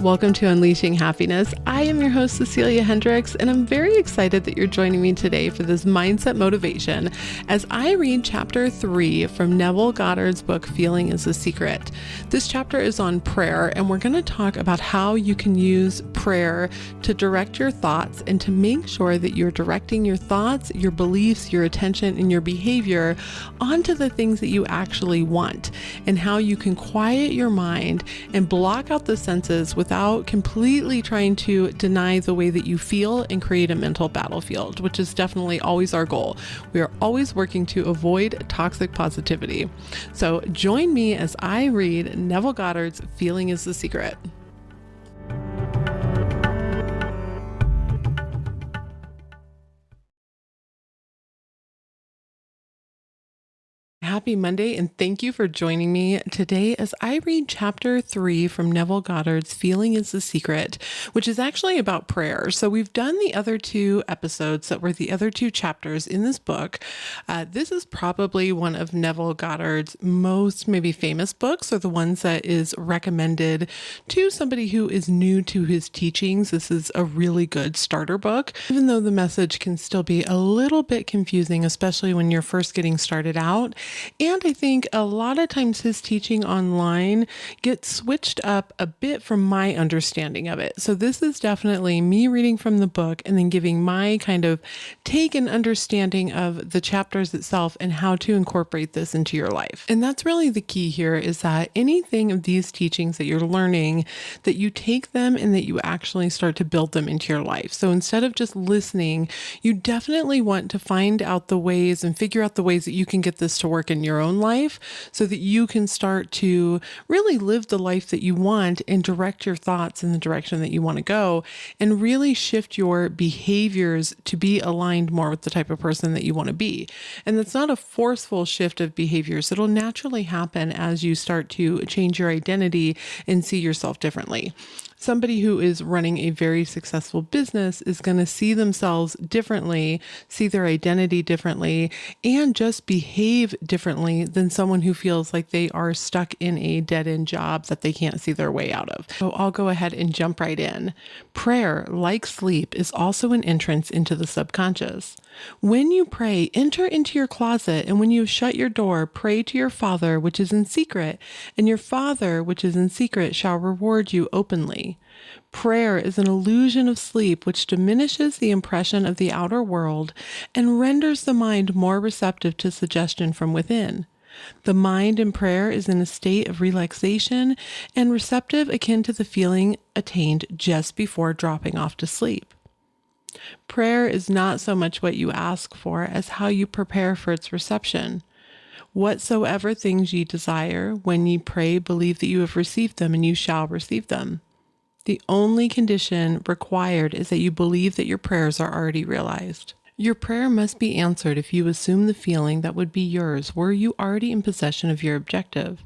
Welcome to Unleashing Happiness. I am your host, Cecilia Hendricks, and I'm very excited that you're joining me today for this mindset motivation as I read chapter 3 from Neville Goddard's book, Feeling is the Secret. This chapter is on prayer, and we're going to talk about how you can use prayer to direct your thoughts and to make sure that you're directing your thoughts, your beliefs, your attention, and your behavior onto the things that you actually want, and how you can quiet your mind and block out the senses without completely trying to deny the way that you feel and create a mental battlefield, which is definitely always our goal. We are always working to avoid toxic positivity. So join me as I read Neville Goddard's Feeling is the Secret. Happy Monday, and thank you for joining me today as I read chapter 3 from Neville Goddard's Feeling is the Secret, which is actually about prayer. So we've done the other two episodes that were the other two chapters in this book. This is probably one of Neville Goddard's most maybe famous books, or the ones that is recommended to somebody who is new to his teachings. This is a really good starter book, even though the message can still be a little bit confusing, especially when you're first getting started out. And I think a lot of times his teaching online gets switched up a bit from my understanding of it. So this is definitely me reading from the book and then giving my kind of take and understanding of the chapters itself and how to incorporate this into your life. And that's really the key here, is that anything of these teachings that you're learning, that you take them and that you actually start to build them into your life. So instead of just listening, you definitely want to find out the ways and figure out the ways that you can get this to work in your own life so that you can start to really live the life that you want and direct your thoughts in the direction that you want to go, and really shift your behaviors to be aligned more with the type of person that you want to be. And that's not a forceful shift of behaviors. It'll naturally happen as you start to change your identity and see yourself differently. Somebody who is running a very successful business is going to see themselves differently, see their identity differently, and just behave differently than someone who feels like they are stuck in a dead-end job that they can't see their way out of. So I'll go ahead and jump right in. Prayer, like sleep, is also an entrance into the subconscious. When you pray, enter into your closet, and when you shut your door, pray to your Father, which is in secret, and your Father, which is in secret, shall reward you openly. Prayer is an illusion of sleep which diminishes the impression of the outer world and renders the mind more receptive to suggestion from within. The mind in prayer is in a state of relaxation and receptive, akin to the feeling attained just before dropping off to sleep. Prayer is not so much what you ask for as how you prepare for its reception. Whatsoever things ye desire, when ye pray, believe that you have received them, and you shall receive them. The only condition required is that you believe that your prayers are already realized. Your prayer must be answered if you assume the feeling that would be yours were you already in possession of your objective.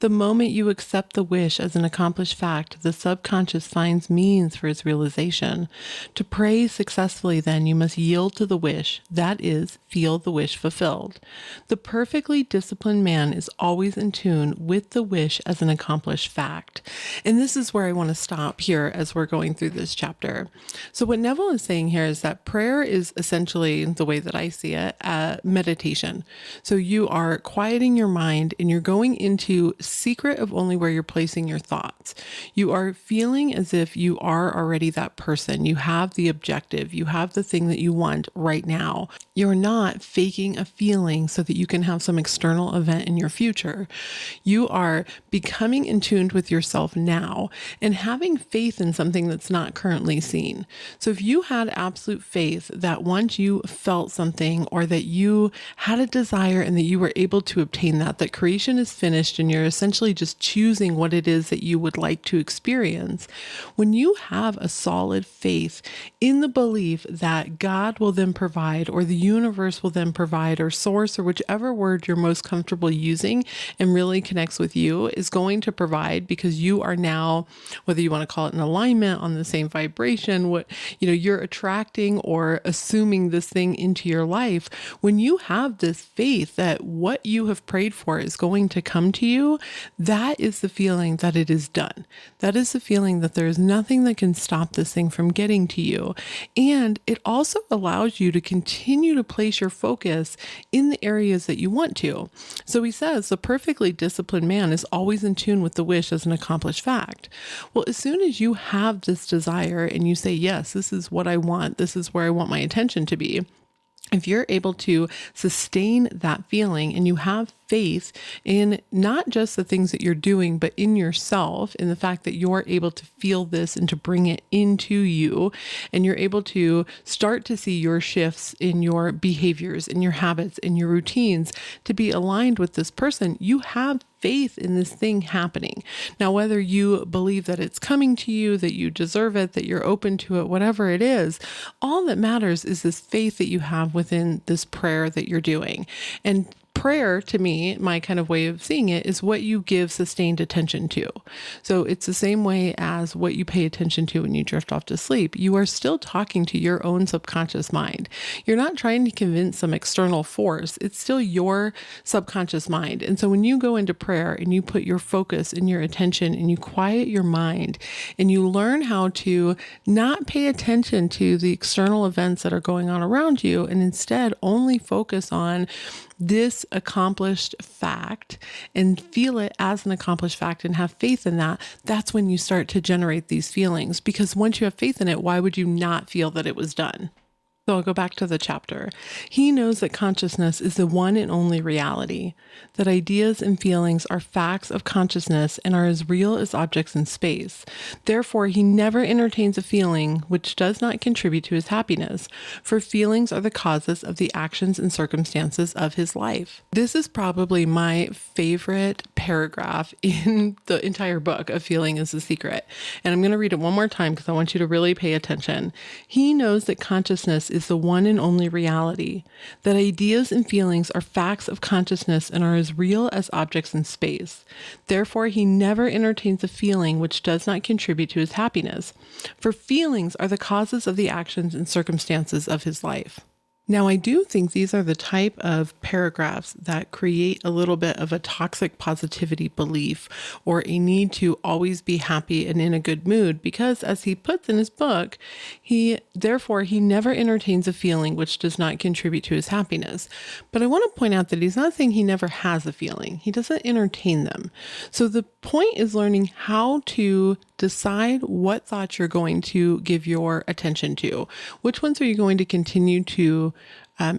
The moment you accept the wish as an accomplished fact, the subconscious finds means for its realization. To pray successfully, then, you must yield to the wish, that is, feel the wish fulfilled. The perfectly disciplined man is always in tune with the wish as an accomplished fact. And this is where I want to stop here as we're going through this chapter. So what Neville is saying here is that prayer is essentially, the way that I see it, meditation. So you are quieting your mind and you're going into secret of only where you're placing your thoughts. You are feeling as if you are already that person. You have the objective. You have the thing that you want right now. You're not faking a feeling so that you can have some external event in your future. You are becoming in tune with yourself now and having faith in something that's not currently seen. So if you had absolute faith that once you felt something, or that you had a desire and that you were able to obtain that creation is finished and you're essentially just choosing what it is that you would like to experience, when you have a solid faith in the belief that God will then provide, or the universe will then provide, or source, or whichever word you're most comfortable using and really connects with you, is going to provide, because you are now, whether you want to call it an alignment, on the same vibration, you're attracting or assuming this thing into your life. When you have this faith that what you have prayed for is going to come to you, you, that is the feeling that it is done. That is the feeling that there is nothing that can stop this thing from getting to you. And it also allows you to continue to place your focus in the areas that you want to. So he says the perfectly disciplined man is always in tune with the wish as an accomplished fact. Well, as soon as you have this desire and you say, yes, this is what I want, this is where I want my attention to be, if you're able to sustain that feeling and you have faith in not just the things that you're doing, but in yourself, in the fact that you're able to feel this and to bring it into you, and you're able to start to see your shifts in your behaviors, in your habits, in your routines to be aligned with this person, you have faith in this thing happening. Now, whether you believe that it's coming to you, that you deserve it, that you're open to it, whatever it is, all that matters is this faith that you have within this prayer that you're doing. And prayer, to me, my kind of way of seeing it, is what you give sustained attention to. So it's the same way as what you pay attention to when you drift off to sleep. You are still talking to your own subconscious mind. You're not trying to convince some external force. It's still your subconscious mind. And so when you go into prayer and you put your focus and your attention and you quiet your mind and you learn how to not pay attention to the external events that are going on around you and instead only focus on this accomplished fact and feel it as an accomplished fact and have faith in that, that's when you start to generate these feelings. Because once you have faith in it, why would you not feel that it was done? So I'll go back to the chapter. He knows that consciousness is the one and only reality, that ideas and feelings are facts of consciousness and are as real as objects in space. Therefore, he never entertains a feeling which does not contribute to his happiness, for feelings are the causes of the actions and circumstances of his life. This is probably my favorite paragraph in the entire book of Feeling is the Secret. And I'm going to read it one more time because I want you to really pay attention. He knows that consciousness is the one and only reality, that ideas and feelings are facts of consciousness and are as real as objects in space. Therefore, he never entertains a feeling which does not contribute to his happiness, for feelings are the causes of the actions and circumstances of his life. Now, I do think these are the type of paragraphs that create a little bit of a toxic positivity belief or a need to always be happy and in a good mood because, as he puts in his book, he never entertains a feeling which does not contribute to his happiness. But I want to point out that he's not saying he never has a feeling. He doesn't entertain them. So the point is learning how to decide what thoughts you're going to give your attention to. Which ones are you going to continue to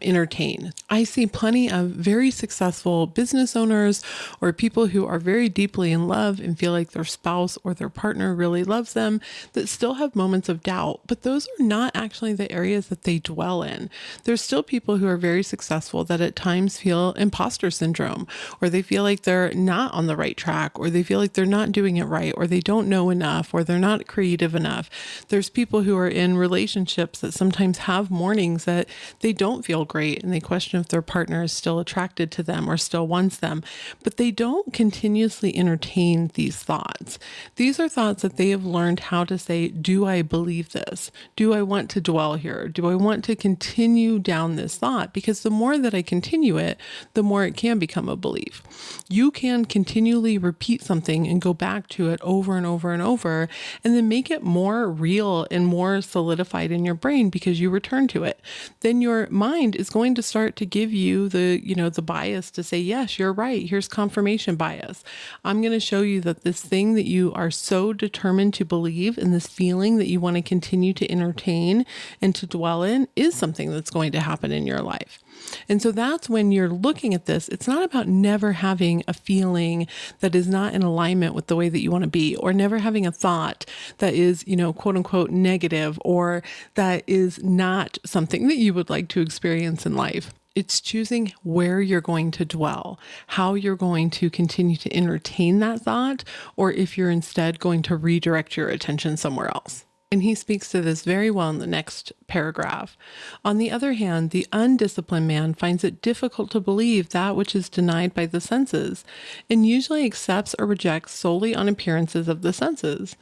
entertain? I see plenty of very successful business owners or people who are very deeply in love and feel like their spouse or their partner really loves them that still have moments of doubt, but those are not actually the areas that they dwell in. There's still people who are very successful that at times feel imposter syndrome, or they feel like they're not on the right track, or they feel like they're not doing it right, or they don't know enough, or they're not creative enough. There's people who are in relationships that sometimes have mornings that they don't feel great and they question if their partner is still attracted to them or still wants them, but they don't continuously entertain these thoughts. These are thoughts that they have learned how to say, do I believe this? Do I want to dwell here? Do I want to continue down this thought? Because the more that I continue it, the more it can become a belief. You can continually repeat something and go back to it over and over and over, and then make it more real and more solidified in your brain because you return to it. Then your mind is going to start to give you the bias to say, yes, you're right. Here's confirmation bias. I'm going to show you that this thing that you are so determined to believe and this feeling that you want to continue to entertain and to dwell in is something that's going to happen in your life. And so that's when you're looking at this, it's not about never having a feeling that is not in alignment with the way that you want to be, or never having a thought that is, quote unquote, negative, or that is not something that you would like to experience in life. It's choosing where you're going to dwell, how you're going to continue to entertain that thought, or if you're instead going to redirect your attention somewhere else. And he speaks to this very well in the next paragraph. On the other hand, the undisciplined man finds it difficult to believe that which is denied by the senses, and usually accepts or rejects solely on appearances of the senses.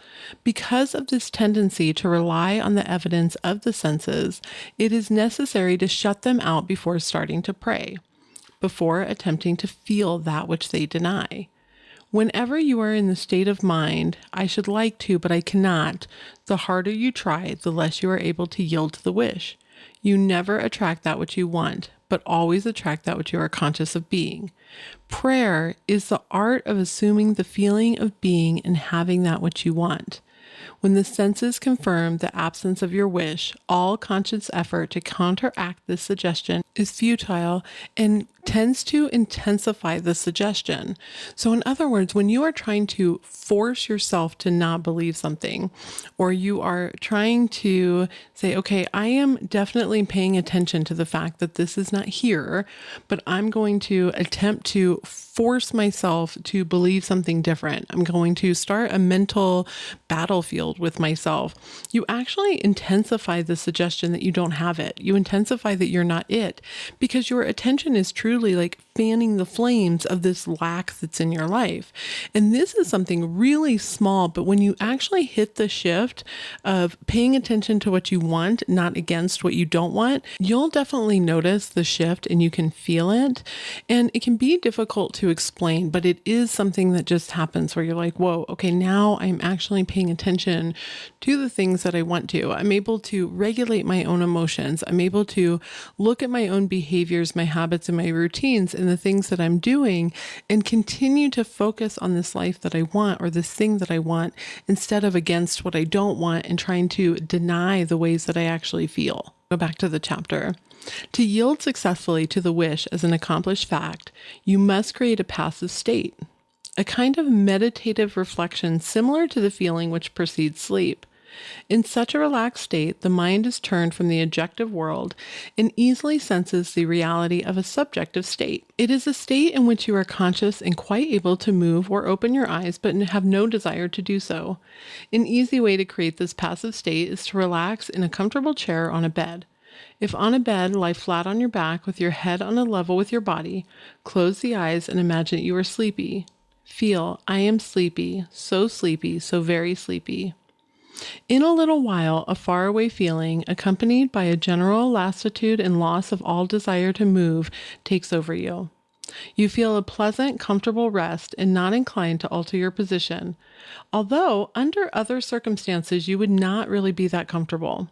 Because of this tendency to rely on the evidence of the senses, it is necessary to shut them out before starting to pray, before attempting to feel that which they deny. Whenever you are in the state of mind, I should like to, but I cannot, the harder you try, the less you are able to yield to the wish. You never attract that which you want, but always attract that which you are conscious of being. Prayer is the art of assuming the feeling of being and having that which you want. When the senses confirm the absence of your wish, all conscious effort to counteract this suggestion is futile and tends to intensify the suggestion. So in other words, when you are trying to force yourself to not believe something, or you are trying to say, okay, I am definitely paying attention to the fact that this is not here, but I'm going to attempt to force myself to believe something different. I'm going to start a mental battlefield with myself. You actually intensify the suggestion that you don't have it. You intensify that you're not it, because your attention is truly like fanning the flames of this lack that's in your life. And this is something really small, but when you actually hit the shift of paying attention to what you want, not against what you don't want, you'll definitely notice the shift and you can feel it. And it can be difficult to explain, but it is something that just happens where you're like, whoa, okay, now I'm actually paying attention to the things that I want to. I'm able to regulate my own emotions. I'm able to look at my own behaviors, my habits, and my routines and the things that I'm doing and continue to focus on this life that I want or this thing that I want instead of against what I don't want and trying to deny the ways that I actually feel. Go back to the chapter. To yield successfully to the wish as an accomplished fact, you must create a passive state, a kind of meditative reflection similar to the feeling which precedes sleep. In such a relaxed state, the mind is turned from the objective world and easily senses the reality of a subjective state. It is a state in which you are conscious and quite able to move or open your eyes, but have no desire to do so. An easy way to create this passive state is to relax in a comfortable chair on a bed. If on a bed, lie flat on your back with your head on a level with your body. Close the eyes and imagine that you are sleepy. Feel, I am sleepy, so very sleepy. In a little while, a faraway feeling, accompanied by a general lassitude and loss of all desire to move, takes over you. You feel a pleasant, comfortable rest and not inclined to alter your position, although under other circumstances you would not really be that comfortable.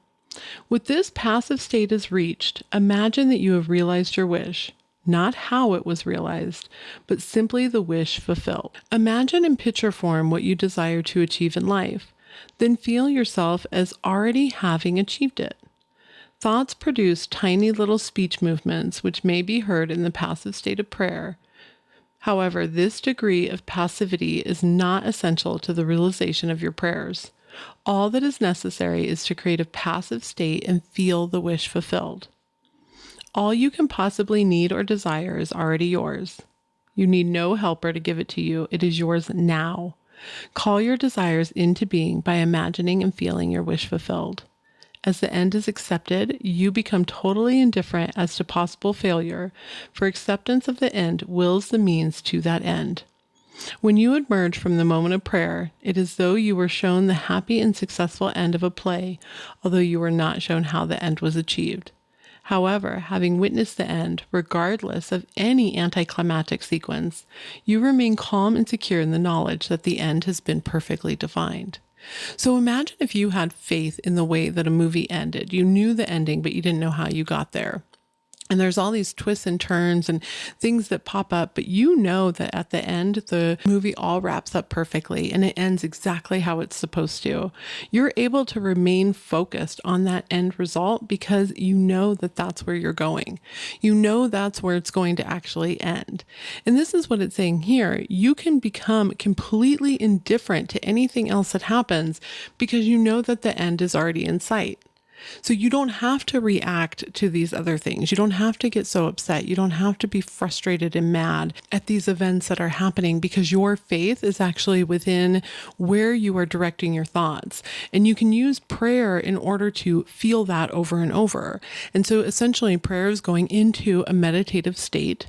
With this passive state is reached, imagine that you have realized your wish. Not how it was realized, but simply the wish fulfilled. Imagine in picture form what you desire to achieve in life. Then feel yourself as already having achieved it. Thoughts produce tiny little speech movements which may be heard in the passive state of prayer. However, this degree of passivity is not essential to the realization of your prayers. All that is necessary is to create a passive state and feel the wish fulfilled. All you can possibly need or desire is already yours. You need no helper to give it to you. It is yours now. Call your desires into being by imagining and feeling your wish fulfilled. As the end is accepted, you become totally indifferent as to possible failure, for acceptance of the end wills the means to that end. When you emerge from the moment of prayer, it is as though you were shown the happy and successful end of a play, although you were not shown how the end was achieved. However, having witnessed the end, regardless of any anticlimactic sequence, you remain calm and secure in the knowledge that the end has been perfectly defined. So imagine if you had faith in the way that a movie ended. You knew the ending, but you didn't know how you got there. And there's all these twists and turns and things that pop up, but you know that at the end, the movie all wraps up perfectly and it ends exactly how it's supposed to. You're able to remain focused on that end result because you know that that's where you're going. You know that's where it's going to actually end. And this is what it's saying here. You can become completely indifferent to anything else that happens because you know that the end is already in sight. So you don't have to react to these other things. You don't have to get so upset. You don't have to be frustrated and mad at these events that are happening because your faith is actually within where you are directing your thoughts. And you can use prayer in order to feel that over and over. And so essentially prayer is going into a meditative state,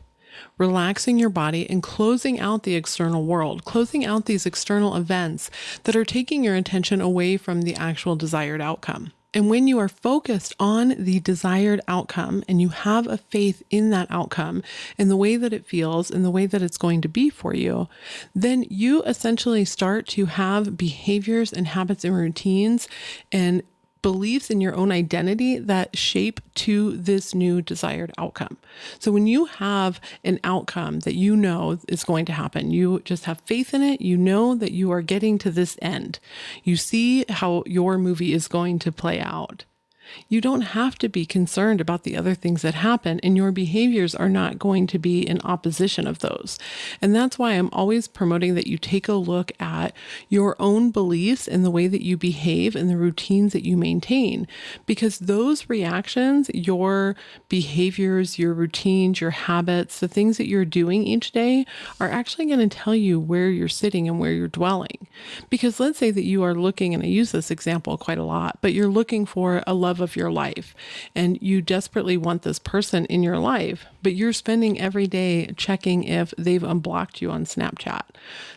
relaxing your body and closing out the external world, closing out these external events that are taking your attention away from the actual desired outcome. And when you are focused on the desired outcome and you have a faith in that outcome and the way that it feels and the way that it's going to be for you, then you essentially start to have behaviors and habits and routines and beliefs in your own identity that shape to this new desired outcome. So when you have an outcome that you know is going to happen, you just have faith in it, you know that you are getting to this end. You see how your movie is going to play out. You don't have to be concerned about the other things that happen, and your behaviors are not going to be in opposition of those. And that's why I'm always promoting that you take a look at your own beliefs and the way that you behave and the routines that you maintain, because those reactions, your behaviors, your routines, your habits, the things that you're doing each day are actually going to tell you where you're sitting and where you're dwelling. Because let's say that you are looking, and I use this example quite a lot, but you're looking for a love of your life and you desperately want this person in your life, but you're spending every day checking if they've unblocked you on Snapchat.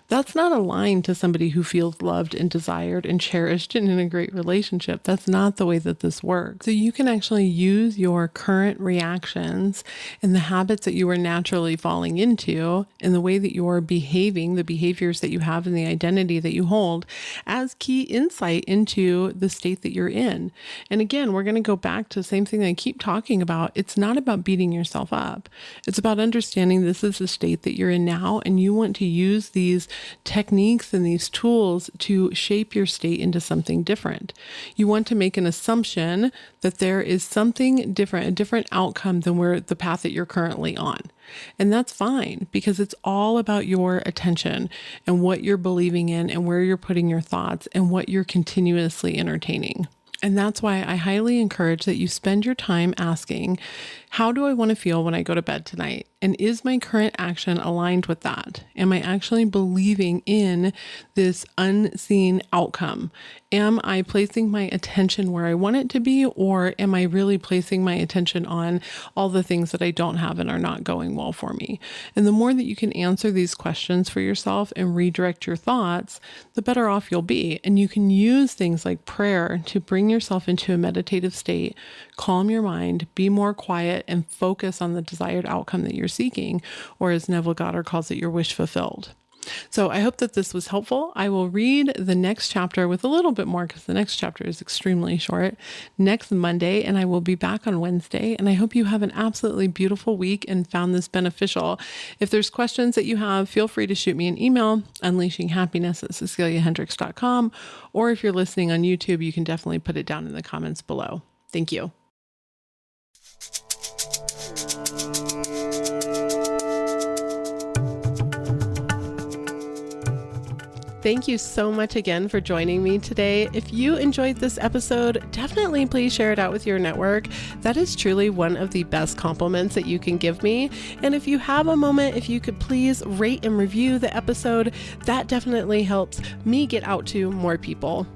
That's not aligned to somebody who feels loved and desired and cherished and in a great relationship. That's not the way that this works. So you can actually use your current reactions and the habits that you are naturally falling into and the way that you're behaving, the behaviors that you have and the identity that you hold as key insight into the state that you're in. And again, we're going to go back to the same thing that I keep talking about. It's not about beating yourself up. It's about understanding this is the state that you're in now, and you want to use these techniques and these tools to shape your state into something different. You want to make an assumption that there is something different, a different outcome than the path that you're currently on. And that's fine, because it's all about your attention and what you're believing in and where you're putting your thoughts and what you're continuously entertaining. And that's why I highly encourage that you spend your time asking, how do I want to feel when I go to bed tonight? And is my current action aligned with that? Am I actually believing in this unseen outcome? Am I placing my attention where I want it to be? Or am I really placing my attention on all the things that I don't have and are not going well for me? And the more that you can answer these questions for yourself and redirect your thoughts, the better off you'll be. And you can use things like prayer to bring yourself into a meditative state, calm your mind, be more quiet, and focus on the desired outcome that you're seeking, or as Neville Goddard calls it, your wish fulfilled. So I hope that this was helpful. I will read the next chapter with a little bit more, because the next chapter is extremely short, next Monday, and I will be back on Wednesday. And I hope you have an absolutely beautiful week and found this beneficial. If there's questions that you have, feel free to shoot me an email, unleashinghappiness@ceciliahendricks.com, or if you're listening on YouTube, you can definitely put it down in the comments below. Thank you. Thank you so much again for joining me today. If you enjoyed this episode, definitely please share it out with your network. That is truly one of the best compliments that you can give me. And if you have a moment, if you could please rate and review the episode, that definitely helps me get out to more people.